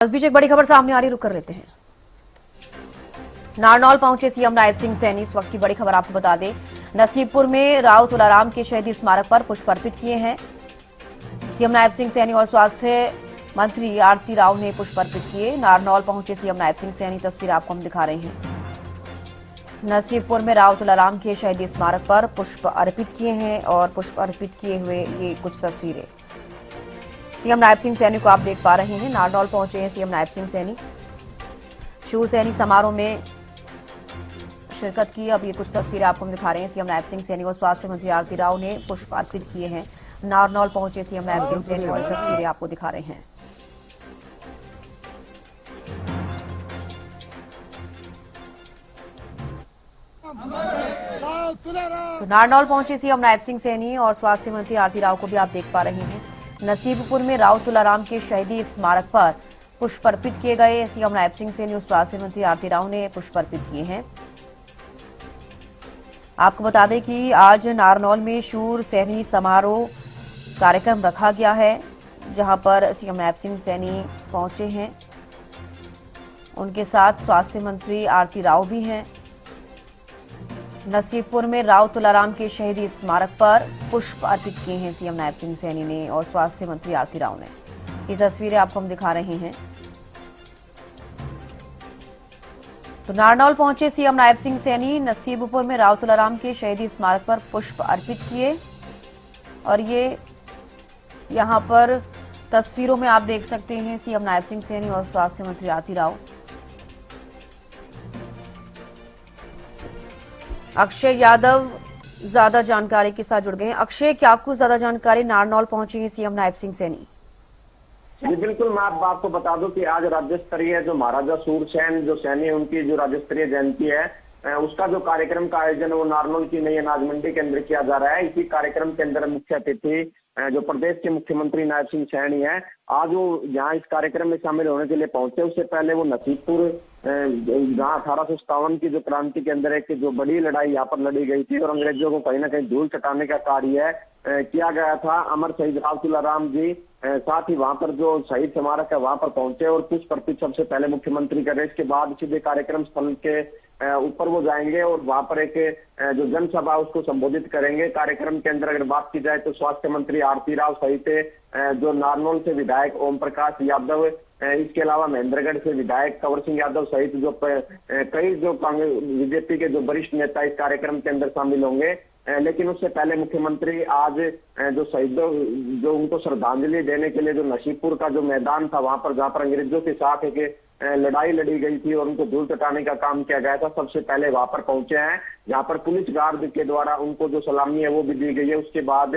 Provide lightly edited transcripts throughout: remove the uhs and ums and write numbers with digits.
इस बीच एक बड़ी खबर सामने आ रही, रुक कर लेते हैं। नारनौल पहुंचे सीएम नायब सिंह सैनी। इस वक्त की बड़ी खबर आपको बता दें, नसीबपुर में राव तुलाराम के शहीदी स्मारक पर पुष्प अर्पित किए हैं सीएम नायब सिंह सैनी और स्वास्थ्य मंत्री आरती राव ने पुष्प अर्पित किए। नारनौल पहुंचे सीएम नायब सिंह सैनी, तस्वीर आपको हम दिखा रहे हैं। नसीबपुर में राव तुलाराम के शहीदी स्मारक पर पुष्प अर्पित किए हैं और पुष्प अर्पित किए हुए ये कुछ तस्वीरें सीएम नायब सिंह सैनी को आप देख पा रहे हैं। नारनौल पहुंचे हैं सीएम नायब सिंह सैनी, शूर सैनी समारोह में शिरकत की। अब ये कुछ तस्वीरें आपको हम दिखा रहे हैं। सीएम नायब सिंह सैनी और स्वास्थ्य मंत्री आरती राव ने पुष्प अर्पित किए हैं। नारनौल पहुंचे सीएम नायब सिंह सैनी और तस्वीरें आपको दिखा रहे हैं। तो नारनौल पहुंचे सीएम नायब सिंह सैनी और स्वास्थ्य मंत्री आरती राव को भी आप देख पा रहे हैं। नसीबपुर में राव तुलाराम के शहीदी स्मारक पर पुष्प अर्पित किए गए। सीएम नायब सिंह सैनी और स्वास्थ्य मंत्री आरती राव ने पुष्प अर्पित किए हैं। आपको बता दें कि आज नारनौल में शूर सैनी समारोह कार्यक्रम रखा गया है, जहां पर सीएम नायब सिंह सैनी पहुंचे हैं। उनके साथ स्वास्थ्य मंत्री आरती राव भी हैं। नसीबपुर में राव तुलाराम के शहीदी स्मारक पर पुष्प अर्पित किए हैं सीएम नायब सिंह सैनी ने और स्वास्थ्य मंत्री आरती राव ने। ये तस्वीरें आपको हम दिखा रहे हैं। तो नारनौल पहुंचे सीएम नायब सिंह सैनी, नसीबपुर में राव तुलाराम के शहीदी स्मारक पर पुष्प अर्पित किए और ये यहां पर तस्वीरों में आप देख सकते हैं सीएम नायब सिंह सैनी और स्वास्थ्य मंत्री आरती राव। अक्षय यादव ज्यादा जानकारी के साथ जुड़ गए हैं। अक्षय, क्या आपको ज्यादा जानकारी? नारनौल पहुंचे हैं सीएम नायब सिंह सैनी। जी बिल्कुल, मैं आपको बता दूं कि आज राज्य स्तरीय जो महाराजा सूरसेन जो सैनी उनकी जो राज्य स्तरीय जयंती है, उसका जो कार्यक्रम का आयोजन वो नारनौल की नई अनाज मंडी के अंदर किया जा रहा है। इसी कार्यक्रम के अंदर मुख्य अतिथि जो प्रदेश के मुख्यमंत्री नायब सिंह सैनी है, आज वो यहाँ इस कार्यक्रम में शामिल होने के लिए पहुंचे। उससे पहले वो नसीबपुर जहाँ 1857 की जो क्रांति के अंदर एक जो बड़ी लड़ाई यहाँ पर लड़ी गई थी और अंग्रेजों को कहीं ना कहीं धूल चटाने का कार्य किया गया था, अमर शहीद राव तुलाराम जी साथ ही वहां पर जो शहीद स्मारक है वहां पर पहुंचे और पुष्प अर्पित सबसे पहले मुख्यमंत्री करे। इसके बाद सीधे कार्यक्रम स्थल के ऊपर वो जाएंगे और वहां पर एक जो जनसभा उसको संबोधित करेंगे। कार्यक्रम के अंदर अगर बात की जाए तो स्वास्थ्य मंत्री आरती राव सहित जो नारनौल से विधायक ओम प्रकाश यादव, इसके अलावा महेंद्रगढ़ से विधायक कंवर सिंह यादव सहित जो कई जो बीजेपी के जो वरिष्ठ नेता इस कार्यक्रम के अंदर शामिल होंगे। लेकिन उससे पहले मुख्यमंत्री आज जो शहीदों जो उनको श्रद्धांजलि देने के लिए जो नसीबपुर का जो मैदान था वहां पर जहां पर अंग्रेजों के साथ एक लड़ाई लड़ी गई थी और उनको धूल चटाने का काम किया गया था, सबसे पहले वहां पर पहुंचे हैं, जहां पर पुलिस गार्ड के द्वारा उनको जो सलामी है वो भी दी गई है। उसके बाद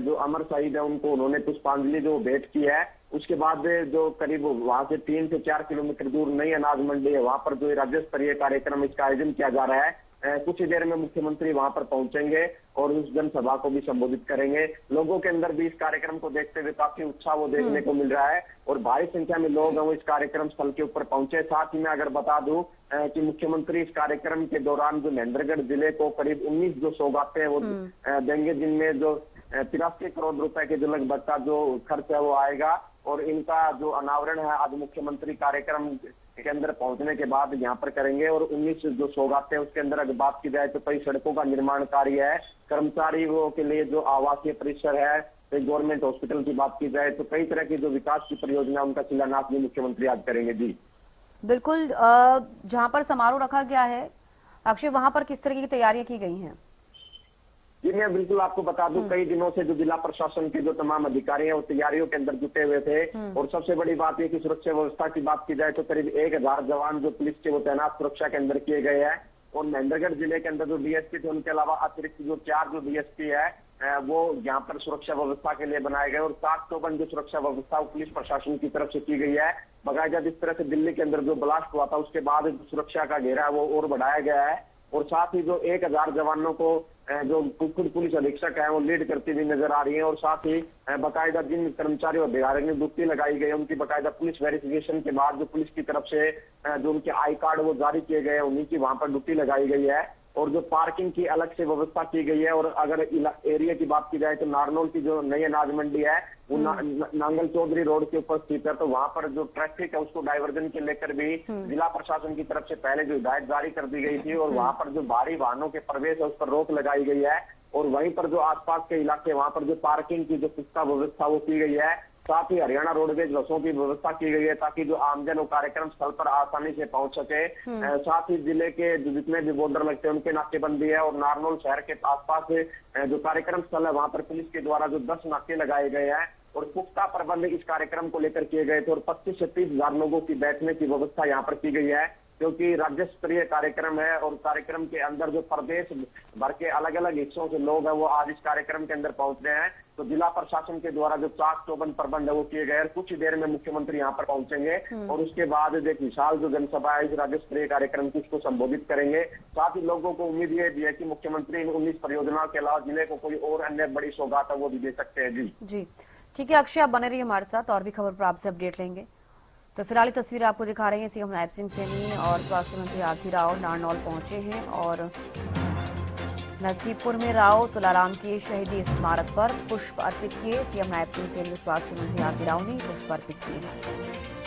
जो अमर शहीद है उनको उन्होंने पुष्पांजलि जो भेंट की है। उसके बाद जो करीब वहां से 3 से 4 किलोमीटर दूर नई अनाज मंडी है, वहां पर जो राज्य स्तरीय कार्यक्रम इसका आयोजन किया जा रहा है। कुछ ही देर में मुख्यमंत्री वहां पर पहुंचेंगे और उस जनसभा को भी संबोधित करेंगे। लोगों के अंदर भी इस कार्यक्रम को देखते हुए काफी उत्साह वो देखने को मिल रहा है और भारी संख्या में लोग हैं वो इस कार्यक्रम स्थल के ऊपर पहुंचे। साथ ही मैं अगर बता दूं कि मुख्यमंत्री इस कार्यक्रम के दौरान जो महेंद्रगढ़ जिले को करीब 19 जो सौगातें वो देंगे, जिनमें जो 83 करोड़ रुपए के जो लगभग का जो खर्च है वो आएगा और इनका जो अनावरण है आज मुख्यमंत्री कार्यक्रम के अंदर पहुंचने के बाद यहाँ पर करेंगे। और 19 जो सौगातें हैं उसके अंदर अगर बात की जाए तो कई सड़कों का निर्माण कार्य है, कर्मचारियों के लिए जो आवासीय परिसर है, गवर्नमेंट हॉस्पिटल की बात की जाए तो कई तरह की जो विकास की परियोजना उनका शिलान्यास भी मुख्यमंत्री आज करेंगे। जी बिल्कुल, जहां पर समारोह रखा गया है अक्षय, वहां पर किस तरह की तैयारियां की गई हैं? जी मैं बिल्कुल आपको बता दूं, कई दिनों से जो जिला प्रशासन के जो तमाम अधिकारी हैं वो तैयारियों के अंदर जुटे हुए थे और सबसे बड़ी बात यह कि सुरक्षा व्यवस्था की बात की जाए तो करीब 1000 जवान जो पुलिस के वो तैनात सुरक्षा के अंदर किए गए हैं और महेंद्रगढ़ जिले के अंदर जो डीएसपी थे उनके अलावा अतिरिक्त जो 4 जो डीएसपी है वो यहाँ पर सुरक्षा व्यवस्था के लिए बनाए गए और 7 जो सुरक्षा व्यवस्था पुलिस प्रशासन की तरफ से की गई है। बाकायदा जिस तरह से दिल्ली के अंदर जो ब्लास्ट हुआ था उसके बाद सुरक्षा का घेरा है वो और बढ़ाया गया है और साथ ही जो 1000 जवानों को जो खुद पुलिस अधीक्षक है वो लीड करती हुई नजर आ रही है और साथ ही बाकायदा जिन कर्मचारियों अधिकारियों ने ड्यूटी लगाई गई है उनकी बाकायदा पुलिस वेरिफिकेशन के बाद जो पुलिस की तरफ से जो उनके आई कार्ड वो जारी किए गए हैं उन्हीं की वहां पर ड्यूटी लगाई गई है और जो पार्किंग की अलग से व्यवस्था की गई है। और अगर एरिया की बात की जाए तो नारनौल की जो नई अनाज मंडी है वो नांगल चौधरी रोड के ऊपर स्थित है, तो वहां पर जो ट्रैफिक है उसको डाइवर्जन के लेकर भी जिला प्रशासन की तरफ से पहले जो हिदायत जारी कर दी गई थी और वहां पर जो भारी वाहनों के प्रवेश है उस पर रोक लगाई गई है। और वहीं पर जो आसपास के इलाके वहां पर जो पार्किंग की जो पुख्ता व्यवस्था वो की गई है। साथ ही हरियाणा रोडवेज बसों की व्यवस्था की गई है ताकि जो आमजन वो कार्यक्रम स्थल पर आसानी से पहुंच सके। साथ ही जिले के जो जितने भी बॉर्डर लगते हैं उनके नाकेबंदी है। और नारनौल शहर के आसपास जो कार्यक्रम स्थल है वहां पर पुलिस के द्वारा जो 10 नाके लगाए गए हैं और पुख्ता प्रबंध इस कार्यक्रम को लेकर किए गए थे। और 25 से 30 हजार लोगों की बैठने की व्यवस्था यहाँ पर की गई है, क्योंकि राज्य स्तरीय कार्यक्रम है। और कार्यक्रम के अंदर जो प्रदेश भर के अलग अलग हिस्सों से लोग हैं वो आज इस कार्यक्रम के अंदर पहुंच रहे हैं। तो जिला प्रशासन के द्वारा जो चाक चौबंद प्रबंध है वो किए गए। कुछ ही देर में मुख्यमंत्री यहाँ पर पहुंचेंगे और उसके बाद एक विशाल जो जनसभा है इस राज्य स्तरीय कार्यक्रम की उसको संबोधित करेंगे। साथ ही लोगों को उम्मीद ये भी है कि मुख्यमंत्री इन 19 परियोजनाओं के अलावा जिले को कोई और अन्य बड़ी सौगात है वो भी दे सकते हैं। जी ठीक है अक्षय, आप बने रहिए हमारे साथ, और भी खबर पर आपसे अपडेट लेंगे। तो फिलहाल तस्वीर आपको दिखा रहे हैं, सीएम नायब सिंह सैनी और स्वास्थ्य मंत्री आरती राव नारनौल पहुंचे हैं और नसीबपुर में राव तुलाराम के शहीदी स्मारक पर पुष्प अर्पित किए। सीएम नायब सिंह सैनी और स्वास्थ्य मंत्री आरती राव ने पुष्प अर्पित किए।